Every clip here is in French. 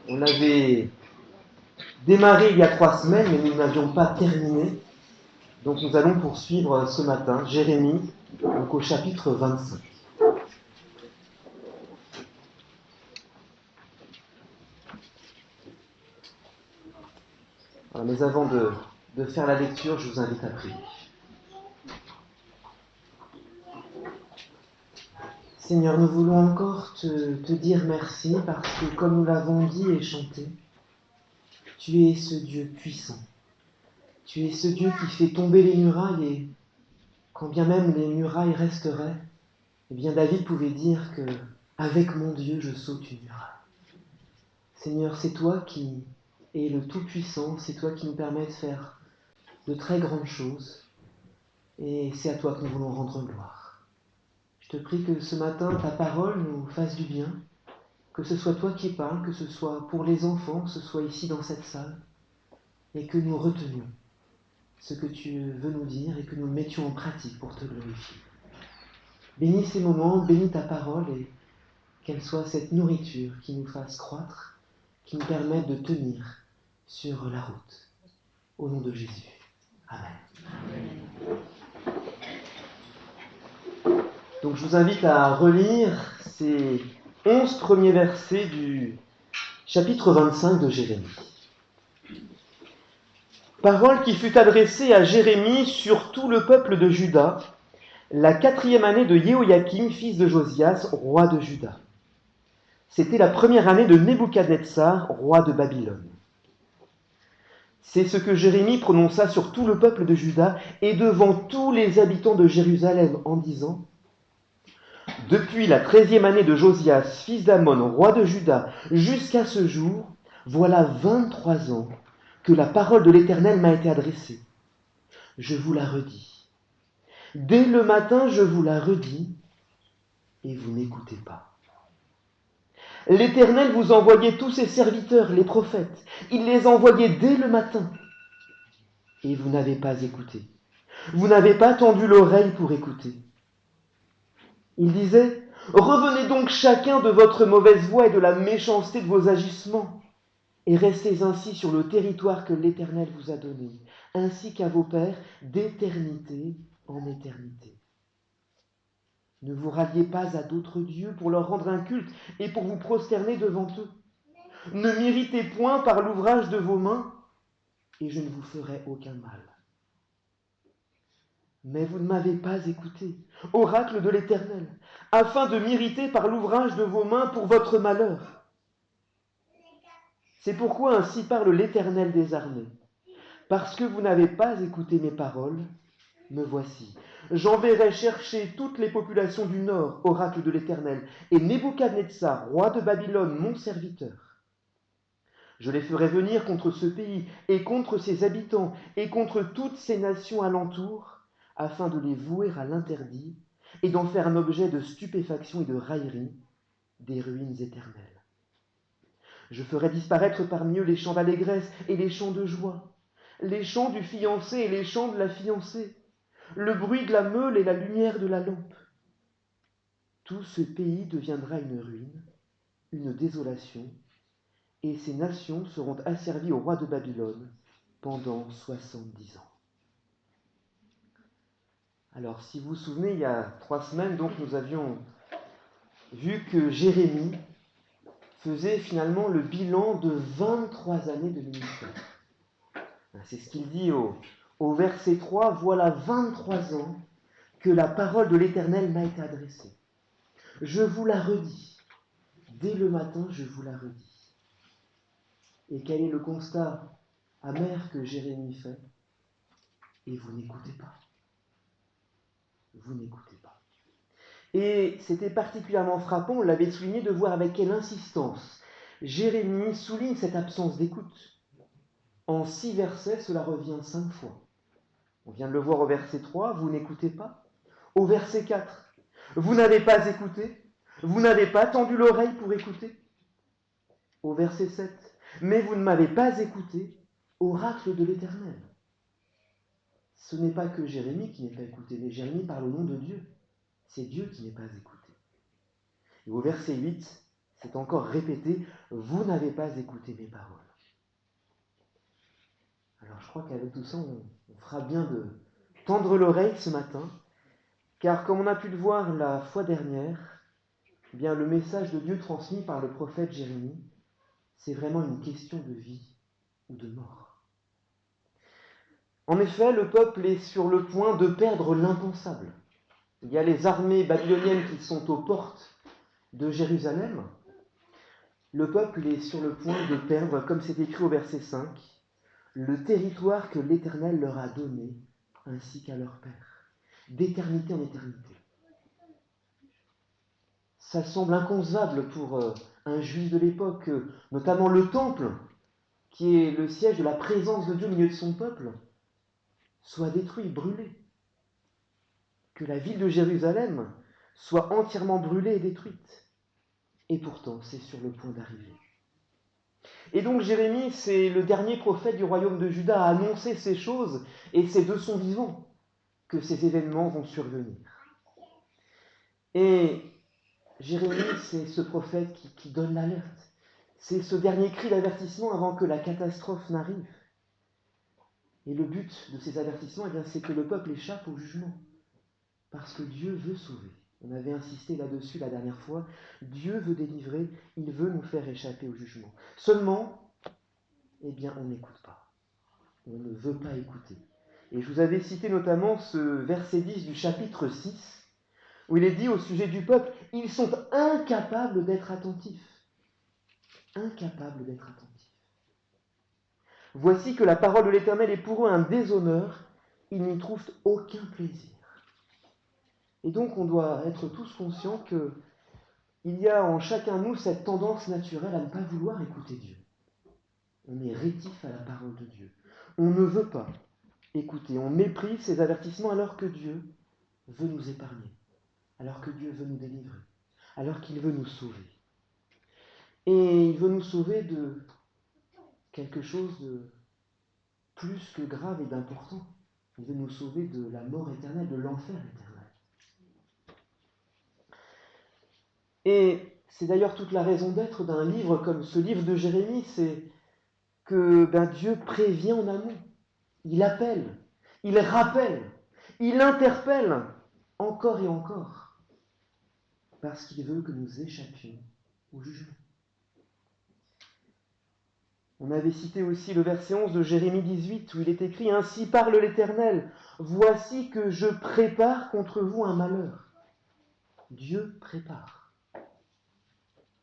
On avait démarré il y a 3 semaines, mais nous n'avions pas terminé. Donc nous allons poursuivre ce matin, Jérémie, donc au chapitre 25. Alors, mais avant de faire la lecture, je vous invite à prier. Seigneur, nous voulons encore te dire merci parce que, comme nous l'avons dit et chanté, tu es ce Dieu puissant. Tu es ce Dieu qui fait tomber les murailles et quand bien même les murailles resteraient, eh bien David pouvait dire que avec mon Dieu je saute une muraille. Seigneur, c'est toi qui es le Tout-Puissant, c'est toi qui nous permets de faire de très grandes choses et c'est à toi que nous voulons rendre gloire. Je te prie que ce matin ta parole nous fasse du bien, que ce soit toi qui parles, que ce soit pour les enfants, que ce soit ici dans cette salle, et que nous retenions ce que tu veux nous dire et que nous le mettions en pratique pour te glorifier. Bénis ces moments, bénis ta parole et qu'elle soit cette nourriture qui nous fasse croître, qui nous permette de tenir sur la route. Au nom de Jésus. Amen. Donc je vous invite à relire ces 11 premiers versets du chapitre 25 de Jérémie. Parole qui fut adressée à Jérémie sur tout le peuple de Juda, la 4e année de Jéhoïakim, fils de Josias, roi de Juda. C'était la première année de Nebuchadnezzar, roi de Babylone. C'est ce que Jérémie prononça sur tout le peuple de Juda et devant tous les habitants de Jérusalem en disant : Depuis la 13e année de Josias, fils d'Amon, roi de Juda, jusqu'à ce jour, voilà 23 ans que la parole de l'Éternel m'a été adressée. Je vous la redis. Dès le matin, je vous la redis, et vous n'écoutez pas. L'Éternel vous envoyait tous ses serviteurs, les prophètes. Il les envoyait dès le matin, et vous n'avez pas écouté. Vous n'avez pas tendu l'oreille pour écouter. Il disait : Revenez donc chacun de votre mauvaise voie et de la méchanceté de vos agissements, et restez ainsi sur le territoire que l'Éternel vous a donné, ainsi qu'à vos pères, d'éternité en éternité. Ne vous ralliez pas à d'autres dieux pour leur rendre un culte et pour vous prosterner devant eux. Ne m'irritez point par l'ouvrage de vos mains, et je ne vous ferai aucun mal. Mais vous ne m'avez pas écouté, oracle de l'Éternel, afin de m'irriter par l'ouvrage de vos mains pour votre malheur. C'est pourquoi ainsi parle l'Éternel des armées. Parce que vous n'avez pas écouté mes paroles, me voici. J'enverrai chercher toutes les populations du nord, oracle de l'Éternel, et Nebuchadnezzar, roi de Babylone, mon serviteur. Je les ferai venir contre ce pays et contre ses habitants et contre toutes ces nations alentour, afin de les vouer à l'interdit et d'en faire un objet de stupéfaction et de raillerie, des ruines éternelles. Je ferai disparaître parmi eux les chants d'allégresse et les chants de joie, les chants du fiancé et les chants de la fiancée, le bruit de la meule et la lumière de la lampe. Tout ce pays deviendra une ruine, une désolation, et ces nations seront asservies au roi de Babylone pendant 70 ans. Alors, si vous vous souvenez, il y a 3 semaines, donc, nous avions vu que Jérémie faisait finalement le bilan de 23 années de ministère. C'est ce qu'il dit au verset 3, « Voilà 23 ans que la parole de l'Éternel m'a été adressée. Je vous la redis. Dès le matin, je vous la redis. » Et quel est le constat amer que Jérémie fait ? Et vous n'écoutez pas. Vous n'écoutez pas. Et c'était particulièrement frappant, on l'avait souligné, de voir avec quelle insistance Jérémie souligne cette absence d'écoute. En 6 versets, cela revient 5 fois. On vient de le voir au verset 3, vous n'écoutez pas. Au verset 4, vous n'avez pas écouté. Vous n'avez pas tendu l'oreille pour écouter. Au verset 7, mais vous ne m'avez pas écouté, oracle de l'Éternel. Ce n'est pas que Jérémie qui n'est pas écouté, mais Jérémie parle au nom de Dieu. C'est Dieu qui n'est pas écouté. Et au verset 8, c'est encore répété, vous n'avez pas écouté mes paroles. Alors je crois qu'avec tout ça, on fera bien de tendre l'oreille ce matin, car comme on a pu le voir la fois dernière, eh bien le message de Dieu transmis par le prophète Jérémie, c'est vraiment une question de vie ou de mort. En effet, le peuple est sur le point de perdre l'impensable. Il y a les armées babyloniennes qui sont aux portes de Jérusalem. Le peuple est sur le point de perdre, comme c'est écrit au verset 5, le territoire que l'Éternel leur a donné, ainsi qu'à leur père, d'éternité en éternité. Ça semble inconcevable pour un juif de l'époque, notamment le temple, qui est le siège de la présence de Dieu au milieu de son peuple, soit détruit, brûlé. Que la ville de Jérusalem soit entièrement brûlée et détruite. Et pourtant, c'est sur le point d'arriver. Et donc Jérémie, c'est le dernier prophète du royaume de Juda à annoncer ces choses, et c'est de son vivant que ces événements vont survenir. Et Jérémie, c'est ce prophète qui donne l'alerte. C'est ce dernier cri d'avertissement avant que la catastrophe n'arrive. Et le but de ces avertissements, eh bien, c'est que le peuple échappe au jugement. Parce que Dieu veut sauver. On avait insisté là-dessus la dernière fois. Dieu veut délivrer, il veut nous faire échapper au jugement. Seulement, eh bien, on n'écoute pas. On ne veut pas écouter. Et je vous avais cité notamment ce verset 10 du chapitre 6, où il est dit au sujet du peuple, ils sont incapables d'être attentifs. Incapables d'être attentifs. Voici que la parole de l'Éternel est pour eux un déshonneur, ils n'y trouvent aucun plaisir. Et donc on doit être tous conscients qu'il y a en chacun de nous cette tendance naturelle à ne pas vouloir écouter Dieu. On est rétif à la parole de Dieu. On ne veut pas écouter, on méprise ces avertissements alors que Dieu veut nous épargner, alors que Dieu veut nous délivrer, alors qu'il veut nous sauver. Et il veut nous sauver de quelque chose de plus que grave et d'important. Il veut nous sauver de la mort éternelle, de l'enfer éternel. Et c'est d'ailleurs toute la raison d'être d'un livre comme ce livre de Jérémie, c'est que Dieu prévient en amont. Il appelle, il rappelle, il interpelle encore et encore, parce qu'il veut que nous échappions au jugement. On avait cité aussi le verset 11 de Jérémie 18, où il est écrit « Ainsi parle l'Éternel, voici que je prépare contre vous un malheur. » Dieu prépare.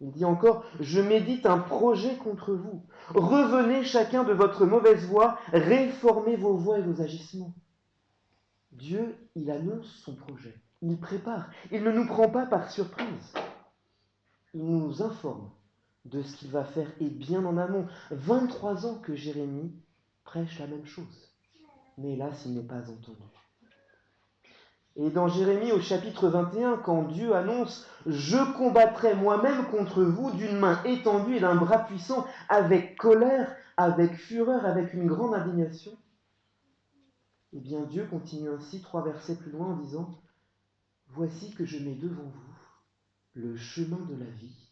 Il dit encore « Je médite un projet contre vous. Revenez chacun de votre mauvaise voie, réformez vos voies et vos agissements. » Dieu, il annonce son projet, il prépare, il ne nous prend pas par surprise. Il nous informe de ce qu'il va faire, et bien en amont. 23 ans que Jérémie prêche la même chose. Mais hélas, il n'est pas entendu. Et dans Jérémie au chapitre 21, quand Dieu annonce « Je combattrai moi-même contre vous d'une main étendue et d'un bras puissant, avec colère, avec fureur, avec une grande indignation », eh bien Dieu continue ainsi 3 versets plus loin en disant « Voici que je mets devant vous le chemin de la vie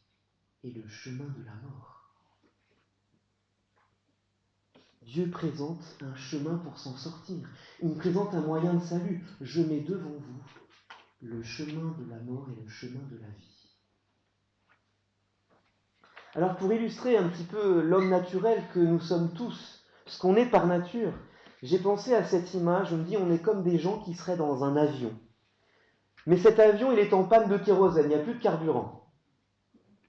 et le chemin de la mort. » Dieu présente un chemin pour s'en sortir. Il présente un moyen de salut. Je mets devant vous le chemin de la mort et le chemin de la vie. Alors pour illustrer un petit peu l'homme naturel que nous sommes tous, ce qu'on est par nature, j'ai pensé à cette image, je me dis on est comme des gens qui seraient dans un avion. Mais cet avion, il est en panne de kérosène, il n'y a plus de carburant.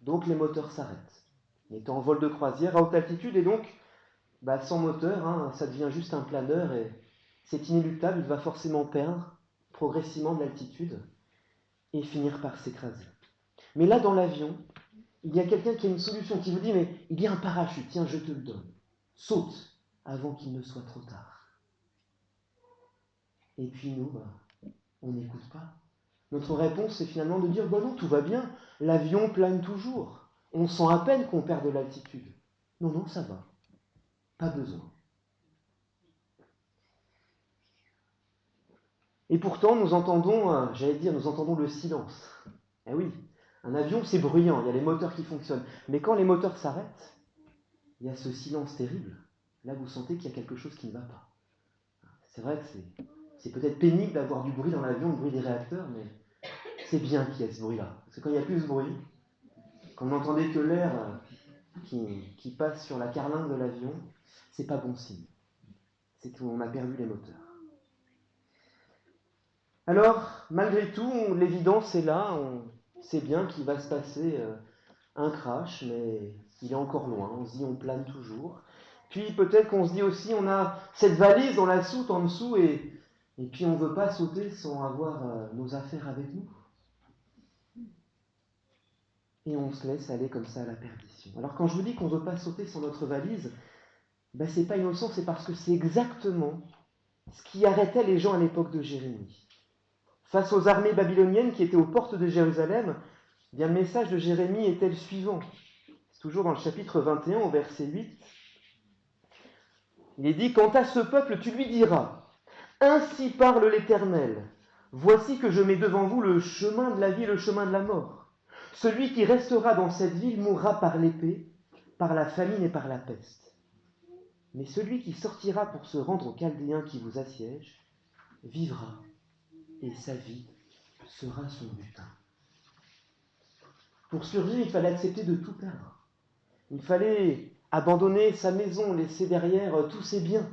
Donc les moteurs s'arrêtent. Il est en vol de croisière à haute altitude et donc sans moteur, ça devient juste un planeur et c'est inéluctable, il va forcément perdre progressivement de l'altitude et finir par s'écraser. Mais là, dans l'avion, il y a quelqu'un qui a une solution, qui vous dit, mais il y a un parachute, tiens, je te le donne. Saute avant qu'il ne soit trop tard. Et puis nous, on n'écoute pas. Notre réponse, c'est finalement de dire, non, tout va bien, l'avion plane toujours. On sent à peine qu'on perd de l'altitude. Non, ça va. Pas besoin. Et pourtant, nous entendons le silence. Eh oui, Un avion, c'est bruyant, il y a les moteurs qui fonctionnent. Mais quand les moteurs s'arrêtent, il y a ce silence terrible. Là, vous sentez qu'il y a quelque chose qui ne va pas. C'est vrai que c'est peut-être pénible d'avoir du bruit dans l'avion, le bruit des réacteurs, mais c'est bien qu'il y ait ce bruit-là. Parce que quand il n'y a plus ce bruit, quand on n'entendait que l'air qui passe sur la carlingue de l'avion, c'est pas bon signe. C'est qu'on a perdu les moteurs. Alors, malgré tout, l'évidence est là, on sait bien qu'il va se passer un crash, mais il est encore loin, on se dit on plane toujours. Puis peut-être qu'on se dit aussi on a cette valise dans la soute en dessous et puis on ne veut pas sauter sans avoir nos affaires avec nous. Et on se laisse aller comme ça à la perdition. Alors quand je vous dis qu'on ne veut pas sauter sans notre valise, ben c'est pas innocent, c'est parce que c'est exactement ce qui arrêtait les gens à l'époque de Jérémie. Face aux armées babyloniennes qui étaient aux portes de Jérusalem, eh bien, le message de Jérémie était le suivant. C'est toujours dans le chapitre 21 au verset 8. Il est dit « Quant à ce peuple, tu lui diras, ainsi parle l'Éternel, voici que je mets devant vous le chemin de la vie et le chemin de la mort. Celui qui restera dans cette ville mourra par l'épée, par la famine et par la peste. Mais celui qui sortira pour se rendre aux Chaldéens qui vous assiègent, vivra, et sa vie sera son butin. » Pour survivre, il fallait accepter de tout perdre. Il fallait abandonner sa maison, laisser derrière tous ses biens.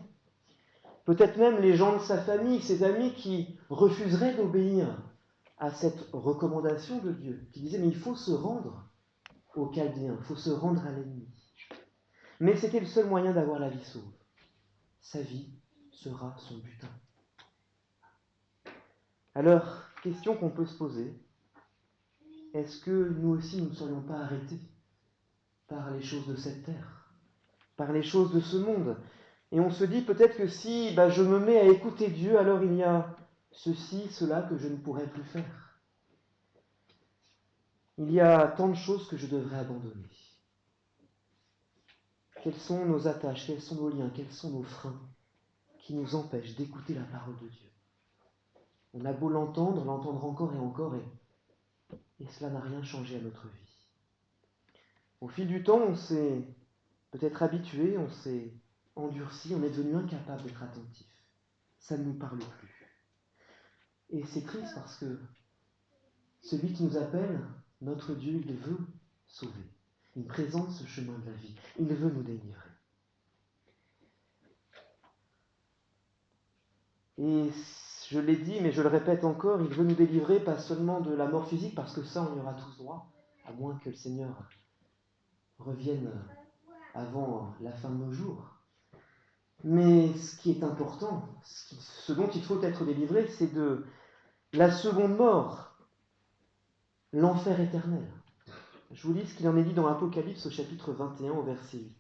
Peut-être même les gens de sa famille, ses amis qui refuseraient d'obéir à cette recommandation de Dieu, qui disaient mais il faut se rendre aux Chaldéens, il faut se rendre à l'ennemi. Mais c'était le seul moyen d'avoir la vie sauve. Sa vie sera son butin. Alors, question qu'on peut se poser, est-ce que nous aussi nous ne serions pas arrêtés par les choses de cette terre, par les choses de ce monde? Et on se dit peut-être que si je me mets à écouter Dieu, alors il y a ceci, cela que je ne pourrais plus faire. Il y a tant de choses que je devrais abandonner. Quelles sont nos attaches, quels sont nos liens, quels sont nos freins qui nous empêchent d'écouter la parole de Dieu? On a beau l'entendre encore et encore, et cela n'a rien changé à notre vie. Au fil du temps, on s'est peut-être habitué, on s'est endurci, on est devenu incapable d'être attentif. Ça ne nous parle plus. Et c'est triste parce que celui qui nous appelle, notre Dieu, il veut sauver. Il présente ce chemin de la vie. Il veut nous délivrer. Et je l'ai dit, mais je le répète encore, il veut nous délivrer pas seulement de la mort physique, parce que ça, on y aura tous droit, à moins que le Seigneur revienne avant la fin de nos jours. Mais ce qui est important, ce dont il faut être délivré, c'est de la seconde mort, l'enfer éternel. Je vous lis ce qu'il en est dit dans l'Apocalypse au chapitre 21 au verset 8.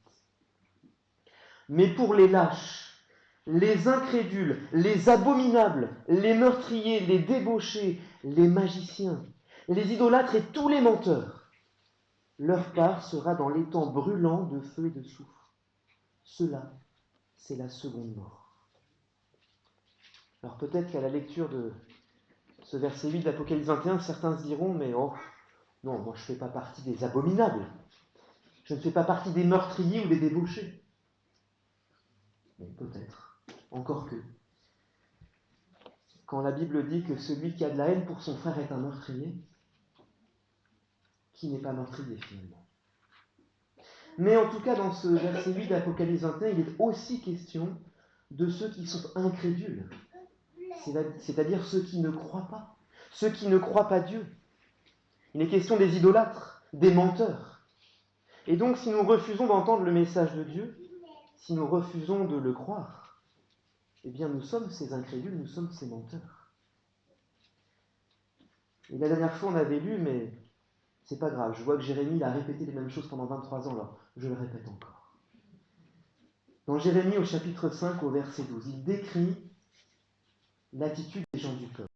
Mais pour les lâches, les incrédules, les abominables, les meurtriers, les débauchés, les magiciens, les idolâtres et tous les menteurs, leur part sera dans l'étang brûlant de feu et de soufre. Cela, c'est la seconde mort. Alors peut-être qu'à la lecture de ce verset 8 d'Apocalypse 21, certains se diront, mais oh, non, moi je ne fais pas partie des abominables. Je ne fais pas partie des meurtriers ou des débauchés. Bon, peut-être. Encore que. Quand la Bible dit que celui qui a de la haine pour son frère est un meurtrier, qui n'est pas meurtrier finalement. Mais en tout cas, dans ce verset 8 d'Apocalypse 21, il est aussi question de ceux qui sont incrédules, c'est-à-dire ceux qui ne croient pas, ceux qui ne croient pas Dieu. Il est question des idolâtres, des menteurs. Et donc, si nous refusons d'entendre le message de Dieu, si nous refusons de le croire, eh bien nous sommes ces incrédules, nous sommes ces menteurs. Et la dernière fois, on avait lu, mais c'est pas grave, je vois que Jérémie a répété les mêmes choses pendant 23 ans, alors je le répète encore. Dans Jérémie au chapitre 5 au verset 12, il décrit l'attitude des gens du peuple.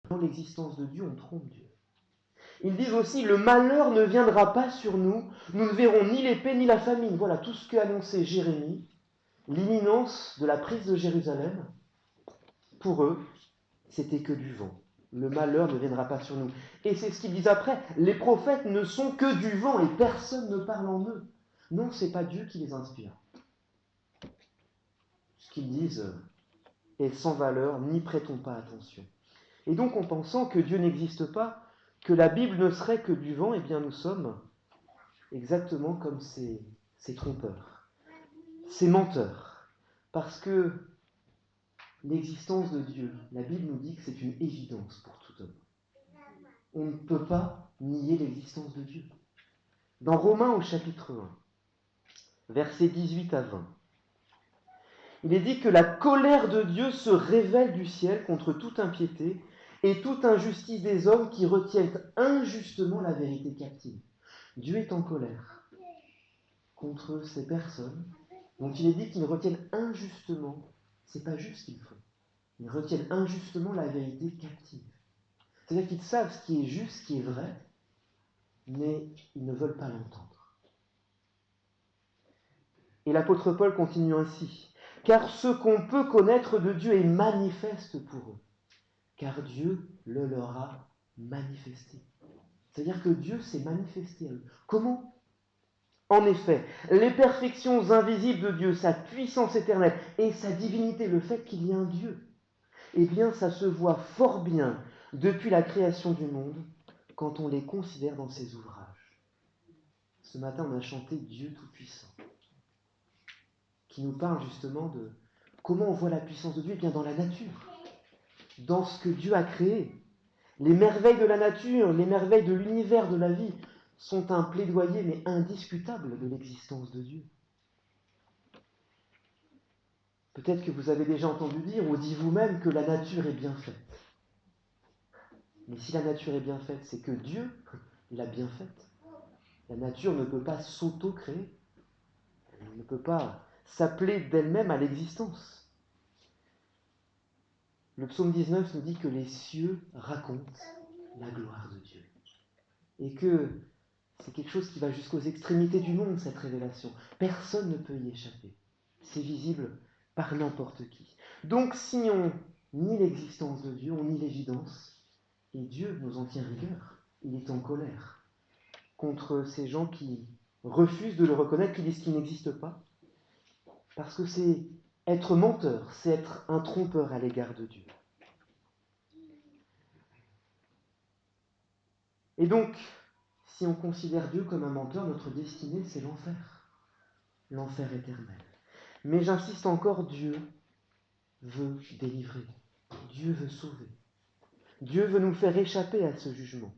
Dans l'existence de Dieu, on trompe Dieu. Ils disent aussi, le malheur ne viendra pas sur nous, nous ne verrons ni l'épée ni la famine. Voilà tout ce qu'a annoncé Jérémie, l'imminence de la prise de Jérusalem. Pour eux, c'était que du vent. Le malheur ne viendra pas sur nous. Et c'est ce qu'ils disent après, les prophètes ne sont que du vent et personne ne parle en eux. Non, c'est pas Dieu qui les inspire. Ce qu'ils disent est sans valeur, n'y prêtons pas attention. Et donc, en pensant que Dieu n'existe pas, que la Bible ne serait que du vent, eh bien nous sommes exactement comme ces trompeurs, ces menteurs. Parce que l'existence de Dieu, la Bible nous dit que c'est une évidence pour tout homme. On ne peut pas nier l'existence de Dieu. Dans Romains au chapitre 1, versets 18 à 20, il est dit que la colère de Dieu se révèle du ciel contre toute impiété et toute injustice des hommes qui retiennent injustement la vérité captive. Dieu est en colère contre ces personnes dont il est dit qu'ils retiennent injustement, c'est pas juste ce qu'ils font, ils retiennent injustement la vérité captive. C'est-à-dire qu'ils savent ce qui est juste, ce qui est vrai, mais ils ne veulent pas l'entendre. Et l'apôtre Paul continue ainsi. Car ce qu'on peut connaître de Dieu est manifeste pour eux, car Dieu le leur a manifesté. C'est-à-dire que Dieu s'est manifesté à eux. Comment ? En effet, les perfections invisibles de Dieu, sa puissance éternelle et sa divinité, le fait qu'il y ait un Dieu, eh bien ça se voit fort bien depuis la création du monde quand on les considère dans ses ouvrages. Ce matin, on a chanté Dieu Tout-Puissant, qui nous parle justement de comment on voit la puissance de Dieu. Eh bien dans la nature, dans ce que Dieu a créé. Les merveilles de la nature, les merveilles de l'univers, de la vie, sont un plaidoyer mais indiscutable de l'existence de Dieu. Peut-être que vous avez déjà entendu dire ou dit vous-même que la nature est bien faite. Mais si la nature est bien faite, c'est que Dieu l'a bien faite. La nature ne peut pas s'auto-créer. Elle ne peut pas s'appeler d'elle-même à l'existence. Le psaume 19 nous dit que les cieux racontent la gloire de Dieu. Et que c'est quelque chose qui va jusqu'aux extrémités du monde, cette révélation. Personne ne peut y échapper. C'est visible par n'importe qui. Donc si on nie l'existence de Dieu, on nie l'évidence, et Dieu nous en tient rigueur. Il est en colère contre ces gens qui refusent de le reconnaître, qui disent qu'il n'existe pas, parce que c'est être menteur, c'est être un trompeur à l'égard de Dieu. Et donc, si on considère Dieu comme un menteur, notre destinée, c'est l'enfer éternel. Mais j'insiste encore, Dieu veut délivrer, Dieu veut sauver, Dieu veut nous faire échapper à ce jugement.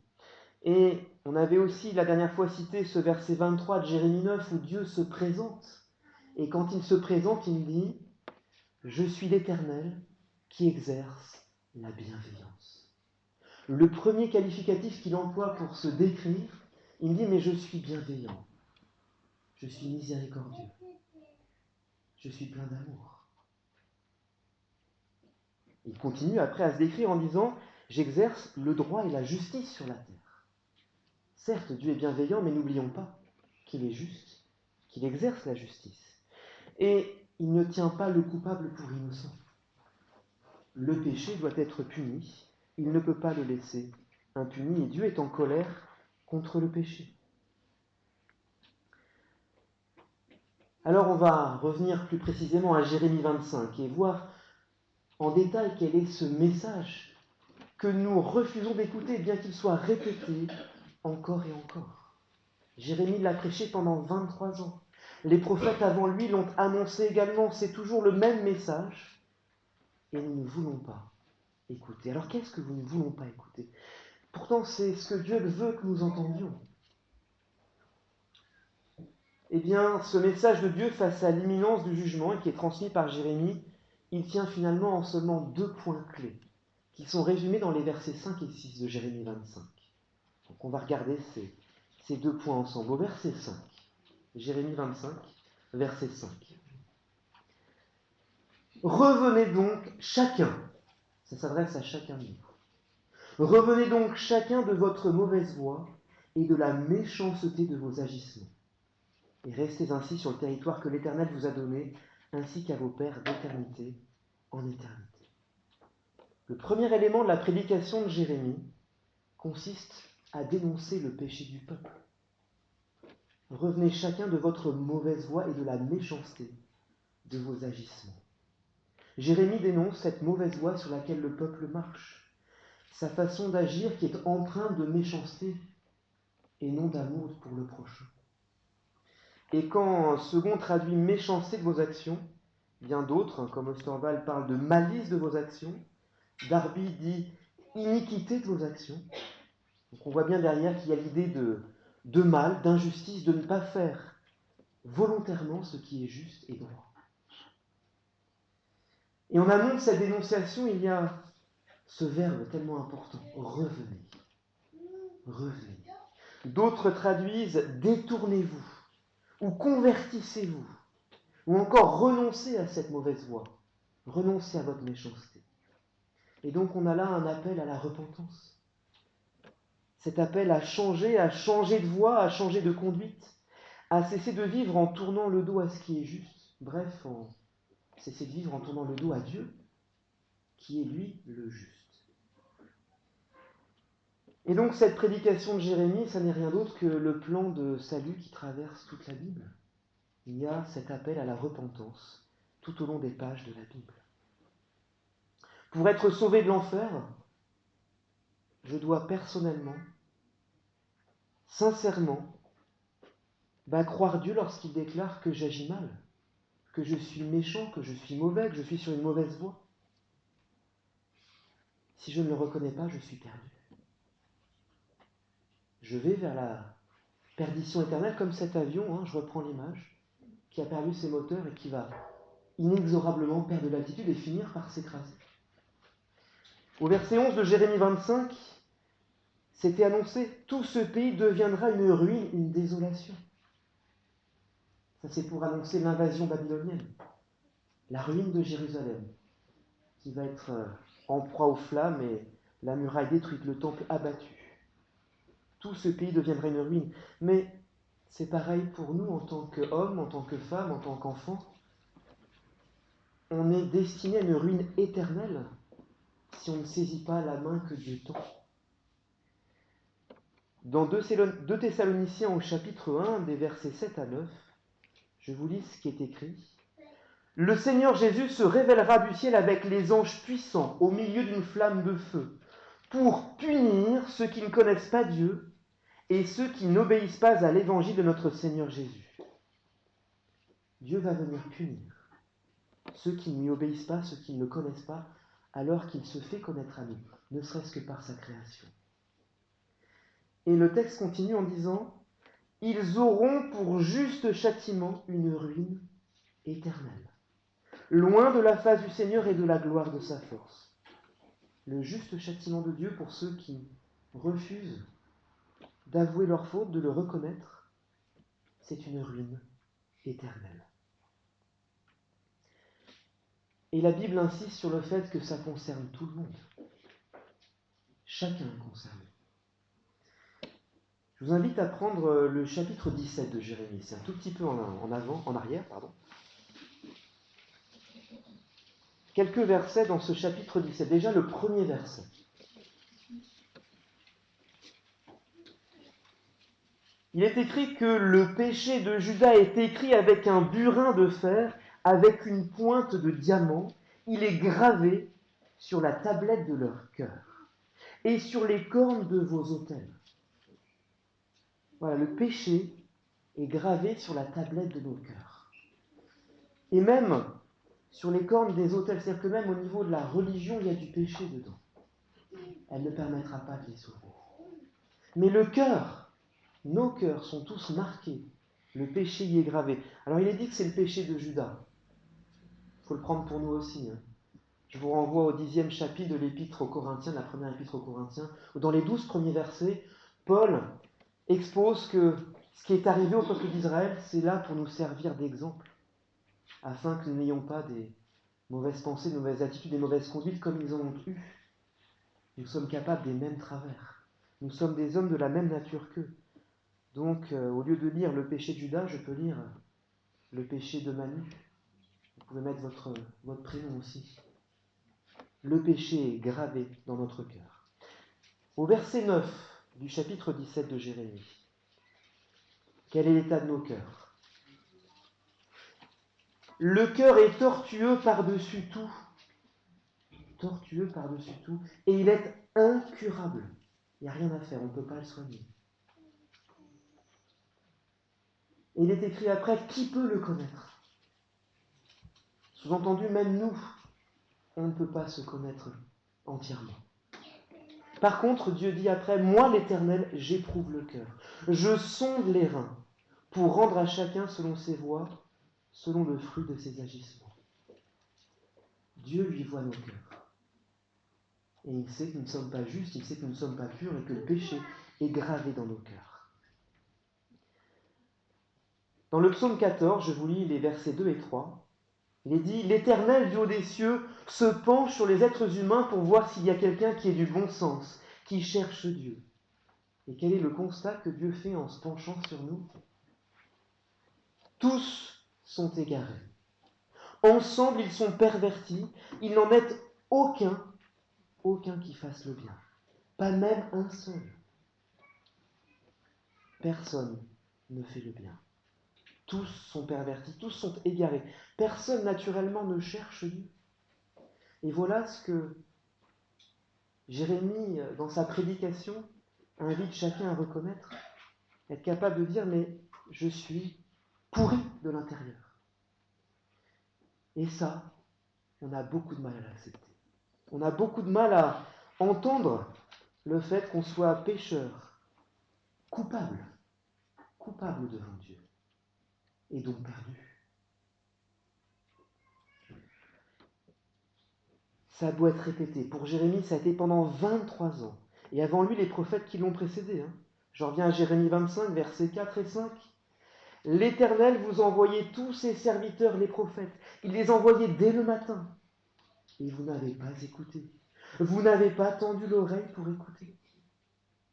Et on avait aussi la dernière fois cité ce verset 23 de Jérémie 9 où Dieu se présente. Et quand il se présente, il dit « Je suis l'Éternel qui exerce la bienveillance ». Le premier qualificatif qu'il emploie pour se décrire, il dit « Mais je suis bienveillant, je suis miséricordieux, je suis plein d'amour ». Il continue après à se décrire en disant « J'exerce le droit et la justice sur la terre ». Certes, Dieu est bienveillant, mais n'oublions pas qu'il est juste, qu'il exerce la justice. Et il ne tient pas le coupable pour innocent. Le péché doit être puni, il ne peut pas le laisser impuni, et Dieu est en colère contre le péché. Alors on va revenir plus précisément à Jérémie 25 et voir en détail quel est ce message que nous refusons d'écouter, bien qu'il soit répété encore et encore. Jérémie l'a prêché pendant 23 ans. Les prophètes avant lui l'ont annoncé également. C'est toujours le même message. Et nous ne voulons pas écouter. Alors qu'est-ce que nous ne voulons pas écouter ? Pourtant, c'est ce que Dieu veut que nous entendions. Eh bien, ce message de Dieu face à l'imminence du jugement qui est transmis par Jérémie, il tient finalement en seulement 2 points clés, qui sont résumés dans les versets 5 et 6 de Jérémie 25. Donc on va regarder ces 2 points ensemble. Au verset 5, Jérémie 25, verset 5. Revenez donc chacun, ça s'adresse à chacun de nous, Revenez donc chacun de votre mauvaise voie et de la méchanceté de vos agissements, et restez ainsi sur le territoire que l'Éternel vous a donné, ainsi qu'à vos pères d'éternité en éternité. Le premier élément de la prédication de Jérémie consiste à dénoncer le péché du peuple. Revenez chacun de votre mauvaise voie et de la méchanceté de vos agissements. Jérémie dénonce cette mauvaise voie sur laquelle le peuple marche, sa façon d'agir qui est empreinte de méchanceté et non d'amour pour le prochain. Et quand second traduit méchanceté de vos actions, bien d'autres, comme Osterwald, parlent de malice de vos actions, Darby dit iniquité de vos actions. Donc on voit bien derrière qu'il y a l'idée de mal, d'injustice, de ne pas faire volontairement ce qui est juste et droit. Et en amont de cette dénonciation, il y a ce verbe tellement important, revenez. Revenez. D'autres traduisent détournez-vous, ou convertissez-vous, ou encore renoncez à cette mauvaise voie, renoncez à votre méchanceté. Et donc on a là un appel à la repentance. Cet appel à changer de voie, à changer de conduite, à cesser de vivre en tournant le dos à ce qui est juste, bref, cesser de vivre en tournant le dos à Dieu, qui est lui le juste. Et donc cette prédication de Jérémie, ça n'est rien d'autre que le plan de salut qui traverse toute la Bible. Il y a cet appel à la repentance tout au long des pages de la Bible. Pour être sauvé de l'enfer, je dois personnellement, sincèrement, croire Dieu lorsqu'il déclare que j'agis mal, que je suis méchant, que je suis mauvais, que je suis sur une mauvaise voie. Si je ne le reconnais pas, je suis perdu. Je vais vers la perdition éternelle comme cet avion, je reprends l'image, qui a perdu ses moteurs et qui va inexorablement perdre de l'altitude et finir par s'écraser. Au verset 11 de Jérémie 25, c'était annoncé, tout ce pays deviendra une ruine, une désolation. Ça c'est pour annoncer l'invasion babylonienne, la ruine de Jérusalem, qui va être en proie aux flammes et la muraille détruite, le temple abattu. Tout ce pays deviendra une ruine. Mais c'est pareil pour nous en tant qu'hommes, en tant que femmes, en tant qu'enfants. On est destiné à une ruine éternelle si on ne saisit pas la main que Dieu tend. Dans 2 Thessaloniciens au chapitre 1, des versets 7 à 9, je vous lis ce qui est écrit. Le Seigneur Jésus se révélera du ciel avec les anges puissants au milieu d'une flamme de feu pour punir ceux qui ne connaissent pas Dieu et ceux qui n'obéissent pas à l'évangile de notre Seigneur Jésus. Dieu va venir punir ceux qui ne lui obéissent pas, ceux qui ne le connaissent pas, alors qu'il se fait connaître à nous, ne serait-ce que par sa création. Et le texte continue en disant « Ils auront pour juste châtiment une ruine éternelle, loin de la face du Seigneur et de la gloire de sa force. » Le juste châtiment de Dieu pour ceux qui refusent d'avouer leur faute, de le reconnaître, c'est une ruine éternelle. Et la Bible insiste sur le fait que ça concerne tout le monde. Chacun est concerné. Je vous invite à prendre le chapitre 17 de Jérémie. C'est un tout petit peu en arrière. Quelques versets dans ce chapitre 17. Déjà le premier verset. Il est écrit que le péché de Juda est écrit avec un burin de fer, avec une pointe de diamant. Il est gravé sur la tablette de leur cœur et sur les cornes de vos autels. Voilà, le péché est gravé sur la tablette de nos cœurs. Et même sur les cornes des autels, c'est-à-dire que même au niveau de la religion, il y a du péché dedans. Elle ne permettra pas de les sauver. Mais le cœur, nos cœurs sont tous marqués. Le péché y est gravé. Alors il est dit que c'est le péché de Juda. Il faut le prendre pour nous aussi. Je vous renvoie au 10e chapitre de l'épître aux Corinthiens, la première épître aux Corinthiens, où dans les 12 premiers versets, Paul expose que ce qui est arrivé au peuple d'Israël, c'est là pour nous servir d'exemple, afin que nous n'ayons pas des mauvaises pensées, des mauvaises attitudes, des mauvaises conduites comme ils en ont eu. Nous sommes capables des mêmes travers. Nous sommes des hommes de la même nature qu'eux. Donc, au lieu de lire le péché de Judas, je peux lire le péché de Manu. Vous pouvez mettre votre prénom aussi. Le péché est gravé dans notre cœur. Au verset 9 du chapitre 17 de Jérémie, quel est l'état de nos cœurs? Le cœur est tortueux par-dessus tout. Tortueux par-dessus tout. Et il est incurable. Il n'y a rien à faire, on ne peut pas le soigner. Et il est écrit après, qui peut le connaître? Sous-entendu, même nous, on ne peut pas se connaître entièrement. Par contre, Dieu dit après, moi l'Éternel, j'éprouve le cœur. Je sonde les reins pour rendre à chacun selon ses voies, selon le fruit de ses agissements. Dieu lui voit nos cœurs. Et il sait que nous ne sommes pas justes, il sait que nous ne sommes pas purs et que le péché est gravé dans nos cœurs. Dans le psaume 14, je vous lis les versets 2 et 3. Il est dit, l'Éternel du haut des cieux se penche sur les êtres humains pour voir s'il y a quelqu'un qui ait du bon sens, qui cherche Dieu. Et quel est le constat que Dieu fait en se penchant sur nous? Tous sont égarés. Ensemble, ils sont pervertis. Il n'en est aucun qui fasse le bien. Pas même un seul. Personne ne fait le bien. Tous sont pervertis, tous sont égarés. Personne naturellement ne cherche Dieu. Et voilà ce que Jérémie, dans sa prédication, invite chacun à reconnaître, être capable de dire, mais je suis pourri de l'intérieur. Et ça, on a beaucoup de mal à l'accepter. On a beaucoup de mal à entendre le fait qu'on soit pécheur, coupable devant Dieu, et donc perdu. Ça doit être répété. Pour Jérémie, ça a été pendant 23 ans. Et avant lui, les prophètes qui l'ont précédé. Je reviens à Jérémie 25, versets 4 et 5. L'Éternel vous envoyait tous ses serviteurs, les prophètes. Il les envoyait dès le matin. Et vous n'avez pas écouté. Vous n'avez pas tendu l'oreille pour écouter.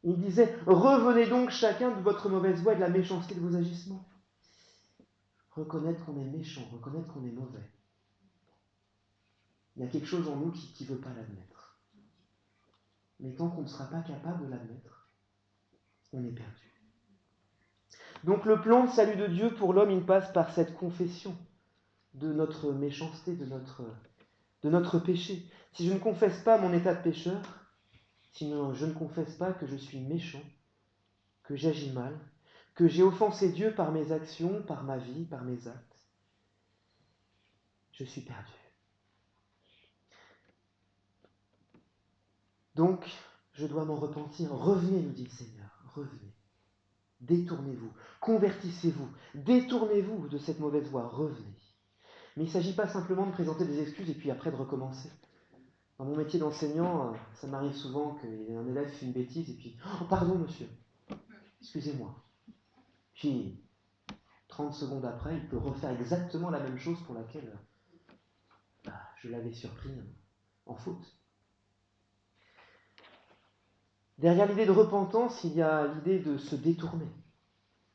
Il disait, revenez donc chacun de votre mauvaise voie et de la méchanceté de vos agissements. Reconnaître qu'on est méchant, reconnaître qu'on est mauvais. Il y a quelque chose en nous qui ne veut pas l'admettre. Mais tant qu'on ne sera pas capable de l'admettre, on est perdu. Donc le plan de salut de Dieu pour l'homme, il passe par cette confession de notre méchanceté, de notre péché. Si je ne confesse pas mon état de pécheur, si je ne confesse pas que je suis méchant, que j'agis mal, que j'ai offensé Dieu par mes actions, par ma vie, par mes actes, je suis perdu. Donc, je dois m'en repentir. Revenez, nous dit le Seigneur, revenez. Détournez-vous, convertissez-vous, détournez-vous de cette mauvaise voie, revenez. Mais il ne s'agit pas simplement de présenter des excuses et puis après de recommencer. Dans mon métier d'enseignant, ça m'arrive souvent qu'un élève fait une bêtise et puis « Oh, pardon, monsieur, excusez-moi ». Puis, 30 secondes après, il peut refaire exactement la même chose pour laquelle je l'avais surpris en faute. Derrière l'idée de repentance, il y a l'idée de se détourner,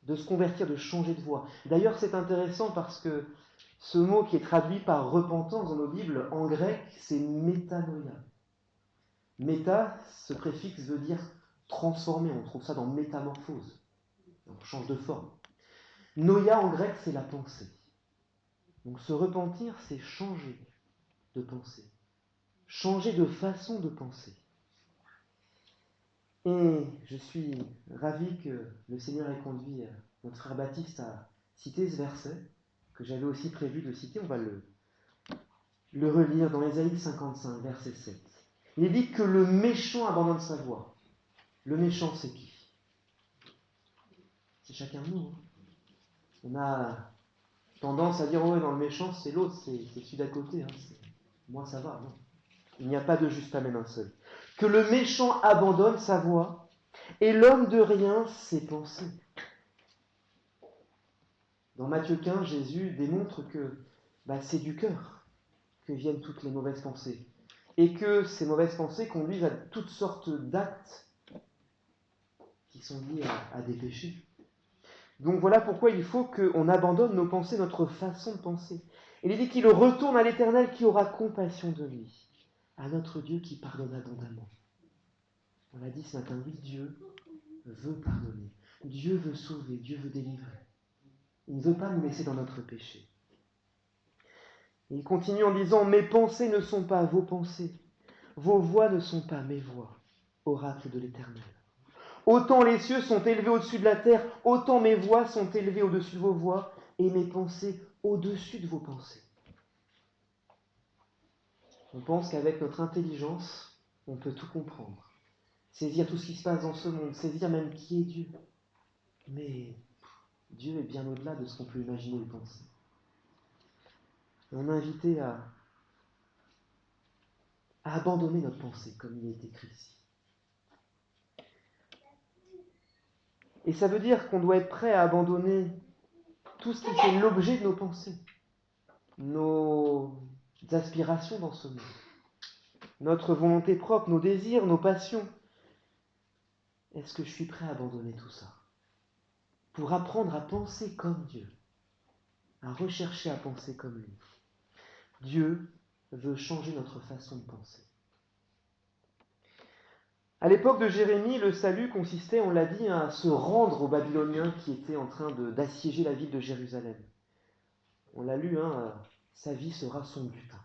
de se convertir, de changer de voie. D'ailleurs, c'est intéressant parce que ce mot qui est traduit par repentance dans nos Bibles, en grec, c'est métanoïa. Méta, ce préfixe veut dire transformer, on trouve ça dans métamorphose. On change de forme. Noia en grec, c'est la pensée. Donc se repentir, c'est changer de pensée, changer de façon de penser. Et je suis ravi que le Seigneur ait conduit notre frère Baptiste à citer ce verset, que j'avais aussi prévu de citer. On va le relire dans Ésaïe 55, verset 7. Il est dit que le méchant abandonne sa voie. Le méchant, c'est qui? C'est chacun de nous. On a tendance à dire, ouais, dans le méchant, c'est l'autre, c'est celui d'à côté. Moi, ça va, non. Il n'y a pas de juste, pas même un seul. Que le méchant abandonne sa voie, et l'homme de rien ses pensées. Dans Matthieu 15, Jésus démontre que c'est du cœur que viennent toutes les mauvaises pensées. et que ces mauvaises pensées conduisent à toutes sortes d'actes qui sont liés à des péchés. Donc voilà pourquoi il faut qu'on abandonne nos pensées, notre façon de penser. Il est dit qu'il retourne à l'Éternel qui aura compassion de lui, à notre Dieu qui pardonne abondamment. On l'a dit ce matin, oui, Dieu veut pardonner, Dieu veut sauver, Dieu veut délivrer. Il ne veut pas nous laisser dans notre péché. Et il continue en disant, mes pensées ne sont pas vos pensées, vos voix ne sont pas mes voix, oracle de l'Éternel. Autant les cieux sont élevés au-dessus de la terre, autant mes voix sont élevées au-dessus de vos voix, et mes pensées au-dessus de vos pensées. On pense qu'avec notre intelligence, on peut tout comprendre, saisir tout ce qui se passe dans ce monde, saisir même qui est Dieu. Mais Dieu est bien au-delà de ce qu'on peut imaginer ou penser. Et on est invité à abandonner notre pensée, comme il est écrit ici. Et ça veut dire qu'on doit être prêt à abandonner tout ce qui fait l'objet de nos pensées, nos aspirations dans ce monde, notre volonté propre, nos désirs, nos passions. Est-ce que je suis prêt à abandonner tout ça pour apprendre à penser comme Dieu, à rechercher à penser comme lui? Dieu veut changer notre façon de penser. À l'époque de Jérémie, le salut consistait, on l'a dit, à se rendre aux Babyloniens qui étaient en train d'assiéger la ville de Jérusalem. On l'a lu, sa vie sera son butin.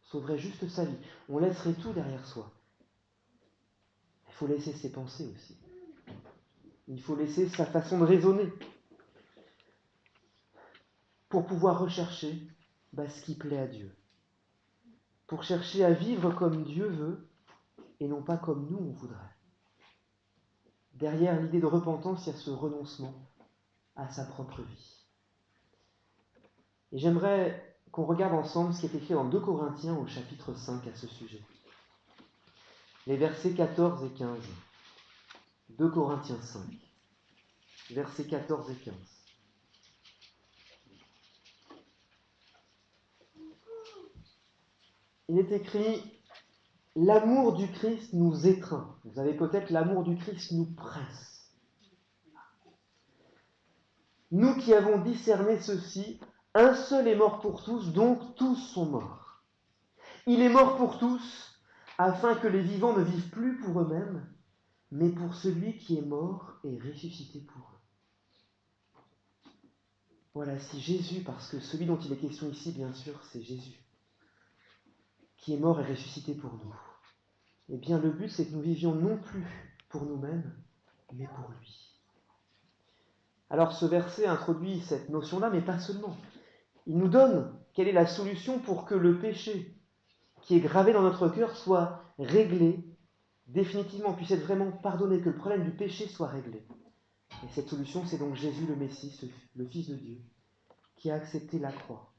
Sauverait juste sa vie. On laisserait tout derrière soi. Il faut laisser ses pensées aussi. Il faut laisser sa façon de raisonner pour pouvoir rechercher ce qui plaît à Dieu. Pour chercher à vivre comme Dieu veut et non pas comme nous on voudrait. Derrière l'idée de repentance, il y a ce renoncement à sa propre vie. Et j'aimerais qu'on regarde ensemble ce qui est écrit dans 2 Corinthiens au chapitre 5 à ce sujet. Les versets 14 et 15. 2 Corinthiens 5, versets 14 et 15. Il est écrit « L'amour du Christ nous étreint ». Vous avez peut-être « L'amour du Christ nous presse ». Nous qui avons discerné ceci, un seul est mort pour tous, donc tous sont morts. Il est mort pour tous, afin que les vivants ne vivent plus pour eux-mêmes, mais pour celui qui est mort et ressuscité pour eux. Voilà, si Jésus, parce que celui dont il est question ici, bien sûr, c'est Jésus, qui est mort et ressuscité pour nous. Eh bien, le but, c'est que nous vivions non plus pour nous-mêmes, mais pour lui. Alors, ce verset introduit cette notion-là, mais pas seulement. Il nous donne quelle est la solution pour que le péché qui est gravé dans notre cœur soit réglé définitivement, puisse être vraiment pardonné, que le problème du péché soit réglé. Et cette solution, c'est donc Jésus le Messie, le Fils de Dieu, qui a accepté la croix,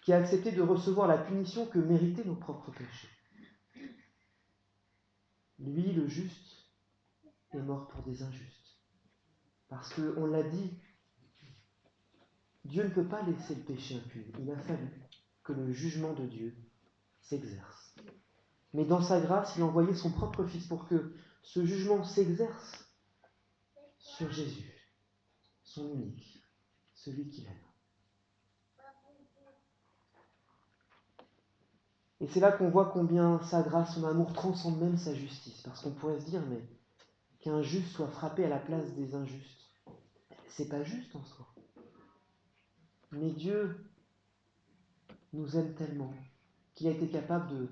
qui a accepté de recevoir la punition que méritaient nos propres péchés. Lui, le juste, est mort pour des injustes. Parce qu'on l'a dit, Dieu ne peut pas laisser le péché impuni. Il a fallu que le jugement de Dieu s'exerce. Mais dans sa grâce, il a envoyé son propre Fils pour que ce jugement s'exerce sur Jésus, son unique, celui qu'il aime. Et c'est là qu'on voit combien sa grâce, son amour transcende même sa justice. Parce qu'on pourrait se dire, mais qu'un juste soit frappé à la place des injustes, c'est pas juste en soi. Mais Dieu nous aime tellement qu'il a été capable de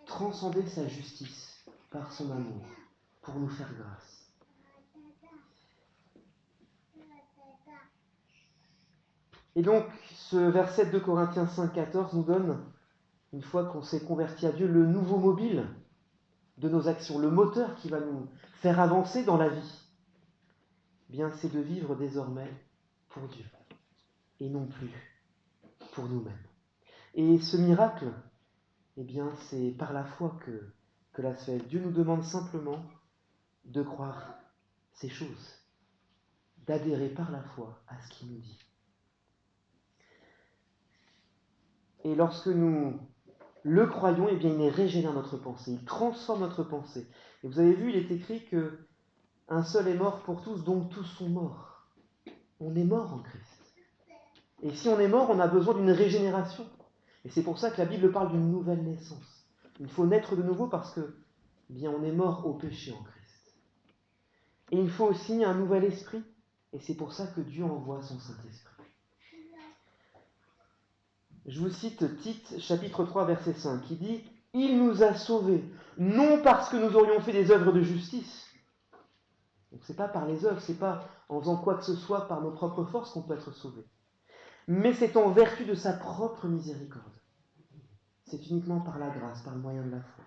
transcender sa justice par son amour pour nous faire grâce. Et donc, ce verset de Corinthiens 5,14 nous donne, une fois qu'on s'est converti à Dieu, le nouveau mobile de nos actions, le moteur qui va nous faire avancer dans la vie. Bien, c'est de vivre désormais pour Dieu et non plus pour nous-mêmes. Et ce miracle, eh bien, c'est par la foi que cela se fait. Dieu nous demande simplement de croire ces choses, d'adhérer par la foi à ce qu'il nous dit. Et lorsque nous le croyant, eh bien, il régénère notre pensée, il transforme notre pensée. Et vous avez vu, il est écrit que un seul est mort pour tous, donc tous sont morts. On est mort en Christ. Et si on est mort, on a besoin d'une régénération. Et c'est pour ça que la Bible parle d'une nouvelle naissance. Il faut naître de nouveau parce que, eh bien, on est mort au péché en Christ. Et il faut aussi un nouvel esprit. Et c'est pour ça que Dieu envoie son Saint-Esprit. Je vous cite Tite, chapitre 3, verset 5, qui dit « Il nous a sauvés, non parce que nous aurions fait des œuvres de justice. » Donc c'est pas par les œuvres, c'est pas en faisant quoi que ce soit par nos propres forces qu'on peut être sauvé. Mais c'est en vertu de sa propre miséricorde. C'est uniquement par la grâce, par le moyen de la foi.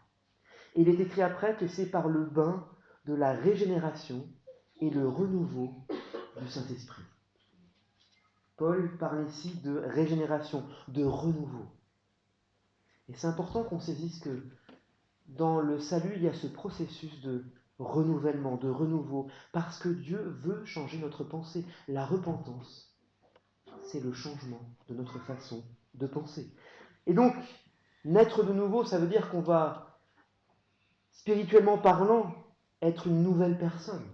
Et il est écrit après que c'est par le bain de la régénération et le renouveau du Saint-Esprit. Paul parle ici de régénération, de renouveau. Et c'est important qu'on saisisse que dans le salut, il y a ce processus de renouvellement, de renouveau, parce que Dieu veut changer notre pensée. La repentance, c'est le changement de notre façon de penser. Et donc, naître de nouveau, ça veut dire qu'on va, spirituellement parlant, être une nouvelle personne.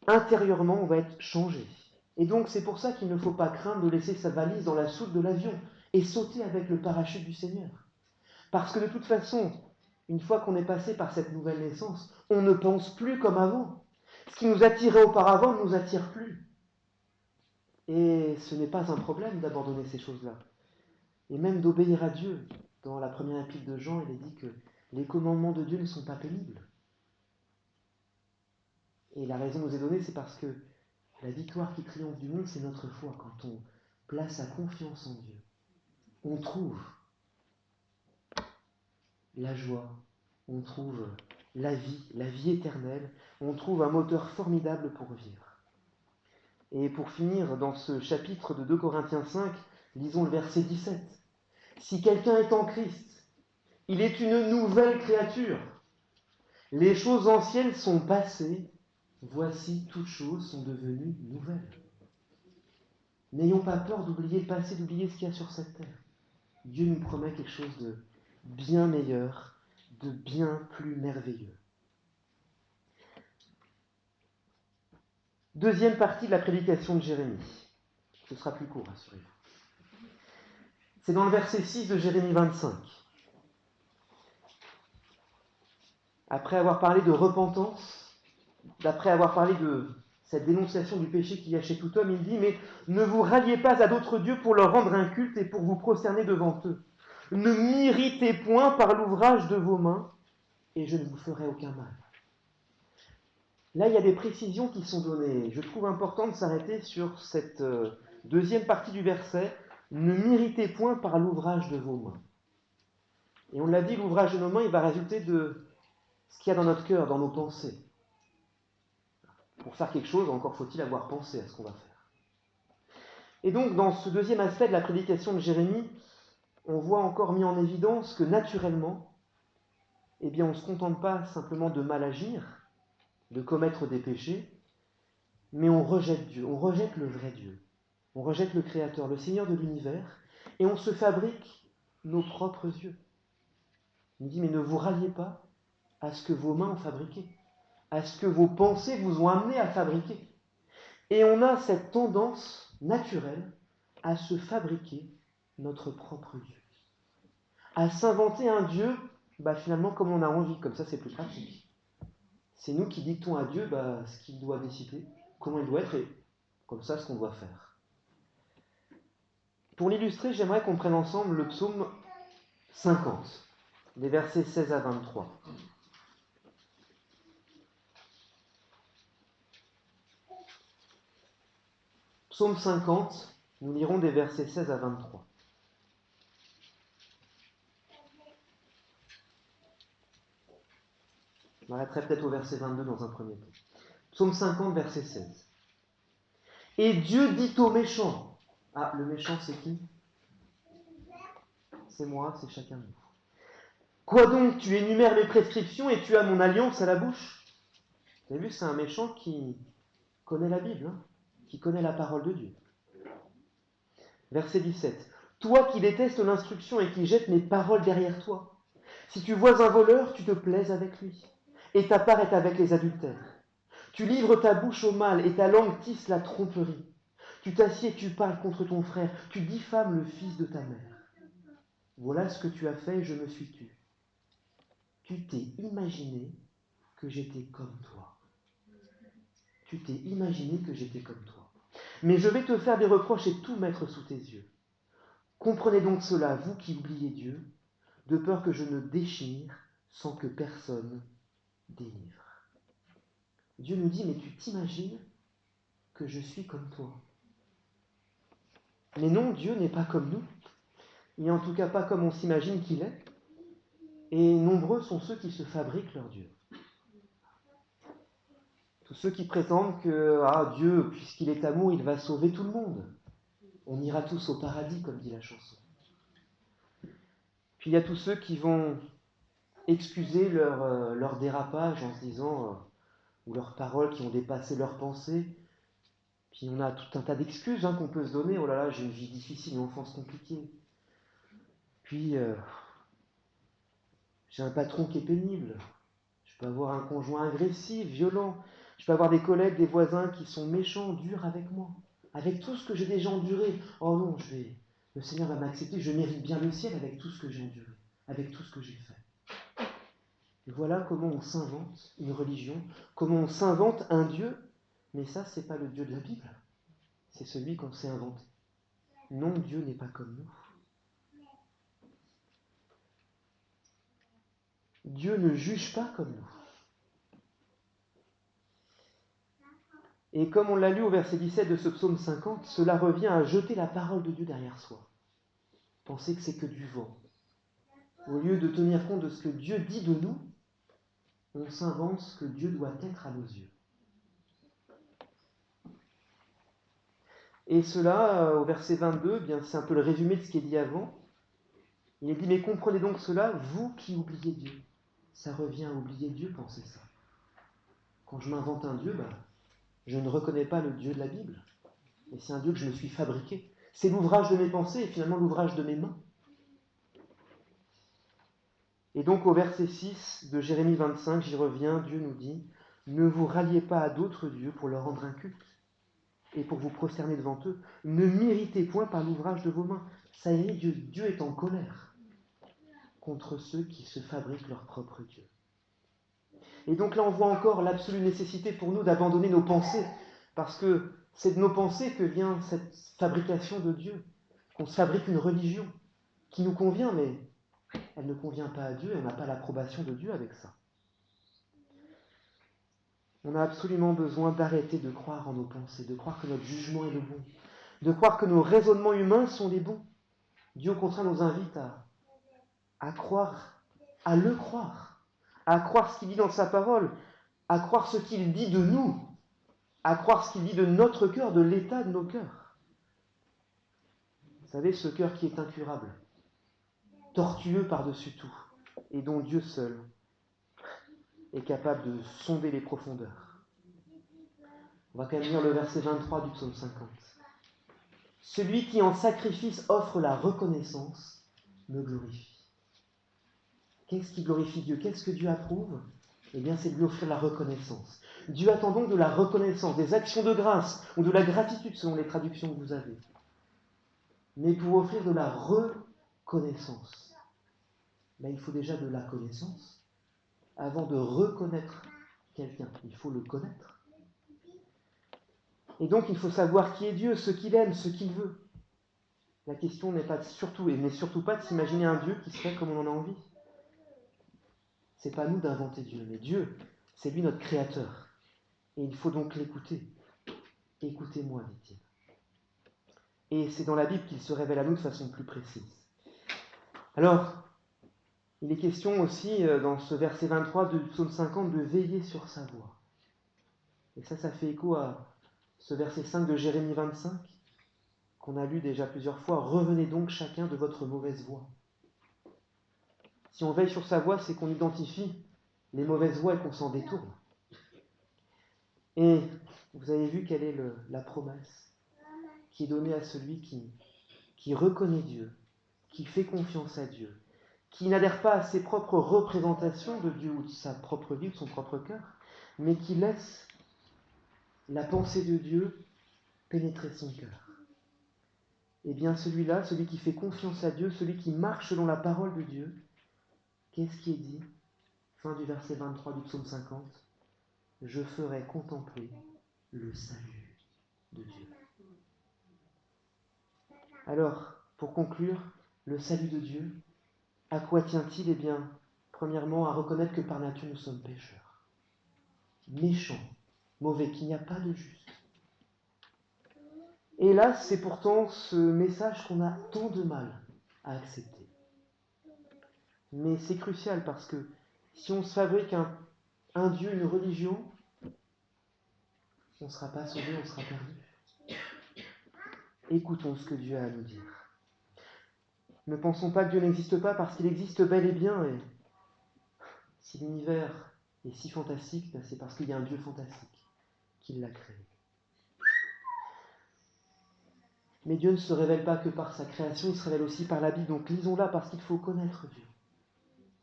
Intérieurement, on va être changé. Et donc, c'est pour ça qu'il ne faut pas craindre de laisser sa valise dans la soute de l'avion et sauter avec le parachute du Seigneur. Parce que de toute façon, une fois qu'on est passé par cette nouvelle naissance, on ne pense plus comme avant. Ce qui nous attirait auparavant ne nous attire plus. Et ce n'est pas un problème d'abandonner ces choses-là. Et même d'obéir à Dieu. Dans la première épître de Jean, il est dit que les commandements de Dieu ne sont pas pénibles. Et la raison nous est donnée, c'est parce que la victoire qui triomphe du monde, c'est notre foi. Quand on place sa confiance en Dieu, on trouve la joie, on trouve la vie éternelle, on trouve un moteur formidable pour vivre. Et pour finir, dans ce chapitre de 2 Corinthiens 5, lisons le verset 17. Si quelqu'un est en Christ, il est une nouvelle créature. Les choses anciennes sont passées, voici toutes choses sont devenues nouvelles. N'ayons pas peur d'oublier le passé, d'oublier ce qu'il y a sur cette terre. Dieu nous promet quelque chose de bien meilleur, de bien plus merveilleux. Deuxième partie de la prédication de Jérémie. Ce sera plus court, rassurez-vous. C'est dans le verset 6 de Jérémie 25. Après avoir parlé de repentance, après avoir parlé de cette dénonciation du péché qu'il y a chez tout homme, il dit « Mais ne vous ralliez pas à d'autres dieux pour leur rendre un culte et pour vous prosterner devant eux. Ne m'irritez point par l'ouvrage de vos mains, et je ne vous ferai aucun mal. » Là, il y a des précisions qui sont données. Je trouve important de s'arrêter sur cette deuxième partie du verset. Ne m'irritez point par l'ouvrage de vos mains. Et on l'a dit, l'ouvrage de nos mains, il va résulter de ce qu'il y a dans notre cœur, dans nos pensées. Pour faire quelque chose, encore faut-il avoir pensé à ce qu'on va faire. Et donc, dans ce deuxième aspect de la prédication de Jérémie, on voit encore mis en évidence que naturellement, eh bien, on ne se contente pas simplement de mal agir, de commettre des péchés, mais on rejette Dieu, on rejette le vrai Dieu, on rejette le Créateur, le Seigneur de l'univers, et on se fabrique nos propres yeux. Il dit, mais ne vous ralliez pas à ce que vos mains ont fabriqué, à ce que vos pensées vous ont amené à fabriquer. Et on a cette tendance naturelle à se fabriquer notre propre Dieu, à s'inventer un Dieu, finalement comme on a envie, comme ça c'est plus pratique. C'est nous qui dictons à Dieu ce qu'il doit décider, comment il doit être, et comme ça ce qu'on doit faire. Pour l'illustrer, j'aimerais qu'on prenne ensemble le psaume 50, les versets 16 à 23. Psaume 50, nous lirons des versets 16 à 23. Je m'arrêterai peut-être au verset 22 dans un premier temps. Psaume 50, verset 16. Et Dieu dit aux méchants. Ah, le méchant, c'est qui? C'est moi, c'est chacun de nous. Quoi donc, tu énumères mes prescriptions et tu as mon alliance à la bouche? Vous avez vu, c'est un méchant qui connaît la Bible, qui connaît la parole de Dieu. Verset 17. Toi qui détestes l'instruction et qui jettes mes paroles derrière toi. Si tu vois un voleur, tu te plaises avec lui, et ta part est avec les adultères. Tu livres ta bouche au mal, et ta langue tisse la tromperie. Tu t'assieds, tu parles contre ton frère, tu diffames le fils de ta mère. Voilà ce que tu as fait, et je me suis tu. Tu t'es imaginé que j'étais comme toi. Tu t'es imaginé que j'étais comme toi. Mais je vais te faire des reproches et tout mettre sous tes yeux. Comprenez donc cela, vous qui oubliez Dieu, de peur que je ne déchire sans que personne délivre. Dieu nous dit, mais tu t'imagines que je suis comme toi. Mais non, Dieu n'est pas comme nous. Il n'est en tout cas pas comme on s'imagine qu'il est. Et nombreux sont ceux qui se fabriquent leur Dieu. Tous ceux qui prétendent que Dieu, puisqu'il est amour, il va sauver tout le monde. On ira tous au paradis, comme dit la chanson. Puis il y a tous ceux qui vont excuser leur dérapage en se disant, ou leurs paroles qui ont dépassé leurs pensées. Puis on a tout un tas d'excuses qu'on peut se donner. Oh là là, j'ai une vie difficile, une enfance compliquée. Puis j'ai un patron qui est pénible. Je peux avoir un conjoint agressif, violent. Je peux avoir des collègues, des voisins qui sont méchants, durs avec moi. Avec tout ce que j'ai déjà enduré. Oh non, le Seigneur va m'accepter, je mérite bien le ciel avec tout ce que j'ai enduré, avec tout ce que j'ai fait. Et voilà comment on s'invente une religion, comment on s'invente un Dieu, mais ça, c'est pas le Dieu de la Bible, c'est celui qu'on s'est inventé. Non, Dieu n'est pas comme nous. Dieu ne juge pas comme nous. Et comme on l'a lu au verset 17 de ce psaume 50, cela revient à jeter la parole de Dieu derrière soi. Penser que c'est que du vent. Au lieu de tenir compte de ce que Dieu dit de nous, on s'invente ce que Dieu doit être à nos yeux. Et cela, au verset 22, bien, c'est un peu le résumé de ce qui est dit avant. Il est dit, mais comprenez donc cela, vous qui oubliez Dieu. Ça revient à oublier Dieu, pensez ça. Quand je m'invente un Dieu, je ne reconnais pas le Dieu de la Bible. Et c'est un Dieu que je me suis fabriqué. C'est l'ouvrage de mes pensées et finalement l'ouvrage de mes mains. Et donc au verset 6 de Jérémie 25, j'y reviens, Dieu nous dit, ne vous ralliez pas à d'autres dieux pour leur rendre un culte et pour vous prosterner devant eux. Ne m'irritez point par l'ouvrage de vos mains. Ça y est, Dieu est en colère contre ceux qui se fabriquent leur propre Dieu. Et donc là, on voit encore l'absolue nécessité pour nous d'abandonner nos pensées, parce que c'est de nos pensées que vient cette fabrication de Dieu, qu'on se fabrique une religion qui nous convient, mais elle ne convient pas à Dieu et on n'a pas l'approbation de Dieu avec ça. On a absolument besoin d'arrêter de croire en nos pensées, de croire que notre jugement est le bon, de croire que nos raisonnements humains sont les bons. Dieu, au contraire, nous invite à croire, à le croire, à croire ce qu'il dit dans sa parole, à croire ce qu'il dit de nous, à croire ce qu'il dit de notre cœur, de l'état de nos cœurs. Vous savez, ce cœur qui est incurable, tortueux par-dessus tout, et dont Dieu seul est capable de sonder les profondeurs. On va quand même lire le verset 23 du psaume 50. Celui qui en sacrifice offre la reconnaissance me glorifie. Qu'est-ce qui glorifie Dieu? Qu'est-ce que Dieu approuve? Eh bien, c'est de lui offrir la reconnaissance. Dieu attend donc de la reconnaissance, des actions de grâce ou de la gratitude selon les traductions que vous avez. Mais pour offrir de la reconnaissance, il faut déjà de la connaissance. Avant de reconnaître quelqu'un, il faut le connaître. Et donc, il faut savoir qui est Dieu, ce qu'il aime, ce qu'il veut. La question n'est surtout pas de s'imaginer un Dieu qui serait comme on en a envie. C'est pas à nous d'inventer Dieu, mais Dieu, c'est lui notre créateur. Et il faut donc l'écouter. Écoutez-moi, dit-il. Et c'est dans la Bible qu'il se révèle à nous de façon plus précise. Alors, il est question aussi, dans ce verset 23 du psaume 50, de veiller sur sa voix. Et ça fait écho à ce verset 5 de Jérémie 25, qu'on a lu déjà plusieurs fois. Revenez donc chacun de votre mauvaise voie. Si on veille sur sa voie, c'est qu'on identifie les mauvaises voies et qu'on s'en détourne. Et vous avez vu quelle est la promesse qui est donnée à celui qui qui reconnaît Dieu, qui fait confiance à Dieu, qui n'adhère pas à ses propres représentations de Dieu ou de sa propre vie ou de son propre cœur, mais qui laisse la pensée de Dieu pénétrer son cœur. Eh bien celui-là, celui qui fait confiance à Dieu, celui qui marche selon la parole de Dieu, qu'est-ce qui est dit? Fin du verset 23 du psaume 50. Je ferai contempler le salut de Dieu. Alors, pour conclure, le salut de Dieu, à quoi tient-il? Eh bien, premièrement, à reconnaître que par nature nous sommes pécheurs, méchants, mauvais, qu'il n'y a pas de juste. Et là, c'est pourtant ce message qu'on a tant de mal à accepter. Mais c'est crucial parce que si on se fabrique un Dieu, une religion, on ne sera pas sauvé, on sera perdu. Écoutons ce que Dieu a à nous dire. Ne pensons pas que Dieu n'existe pas parce qu'il existe bel et bien. Et si l'univers est si fantastique, c'est parce qu'il y a un Dieu fantastique qui l'a créé. Mais Dieu ne se révèle pas que par sa création, il se révèle aussi par la Bible. Donc lisons-la parce qu'il faut connaître Dieu.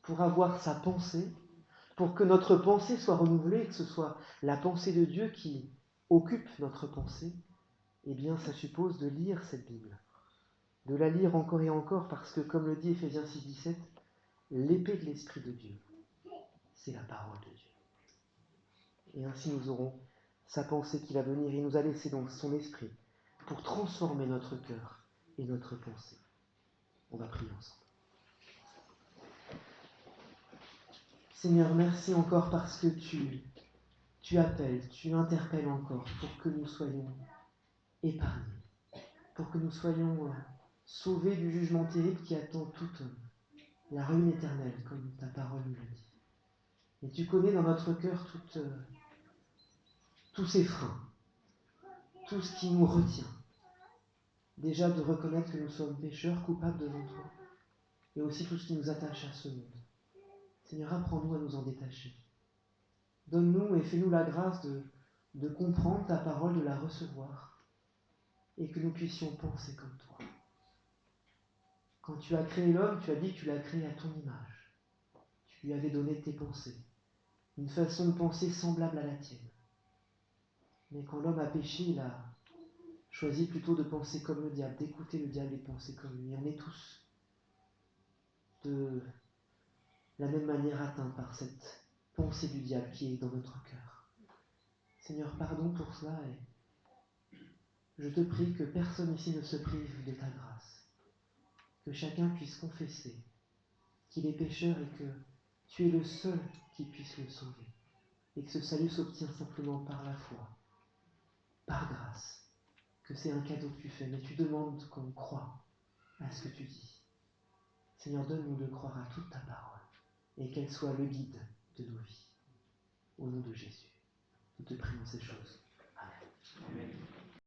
Pour avoir sa pensée, pour que notre pensée soit renouvelée, que ce soit la pensée de Dieu qui occupe notre pensée, eh bien ça suppose de lire cette Bible. De la lire encore et encore parce que, comme le dit Éphésiens 6,17, l'épée de l'Esprit de Dieu, c'est la parole de Dieu. Et ainsi nous aurons sa pensée qui va venir. Il nous a laissé donc son Esprit pour transformer notre cœur et notre pensée. On va prier ensemble. Seigneur, merci encore parce que tu appelles, tu interpelles encore pour que nous soyons épargnés, pour que nous soyons sauvés du jugement terrible qui attend toute la ruine éternelle, comme ta parole nous le dit. Et tu connais dans notre cœur tous ces freins, tout ce qui nous retient. Déjà de reconnaître que nous sommes pécheurs, coupables devant toi, et aussi tout ce qui nous attache à ce monde. Seigneur, apprends-nous à nous en détacher. Donne-nous et fais-nous la grâce de comprendre ta parole, de la recevoir, et que nous puissions penser comme toi. Quand tu as créé l'homme, tu as dit que tu l'as créé à ton image. Tu lui avais donné tes pensées, une façon de penser semblable à la tienne. Mais quand l'homme a péché, il a choisi plutôt de penser comme le diable, d'écouter le diable et de penser comme lui. On est tous de la même manière atteints par cette pensée du diable qui est dans notre cœur. Seigneur, pardon pour cela et je te prie que personne ici ne se prive de ta grâce. Que chacun puisse confesser qu'il est pécheur et que tu es le seul qui puisse le sauver. Et que ce salut s'obtient simplement par la foi, par grâce. Que c'est un cadeau que tu fais, mais tu demandes qu'on croie à ce que tu dis. Seigneur, donne-nous de croire à toute ta parole et qu'elle soit le guide de nos vies. Au nom de Jésus, nous te prions ces choses. Amen.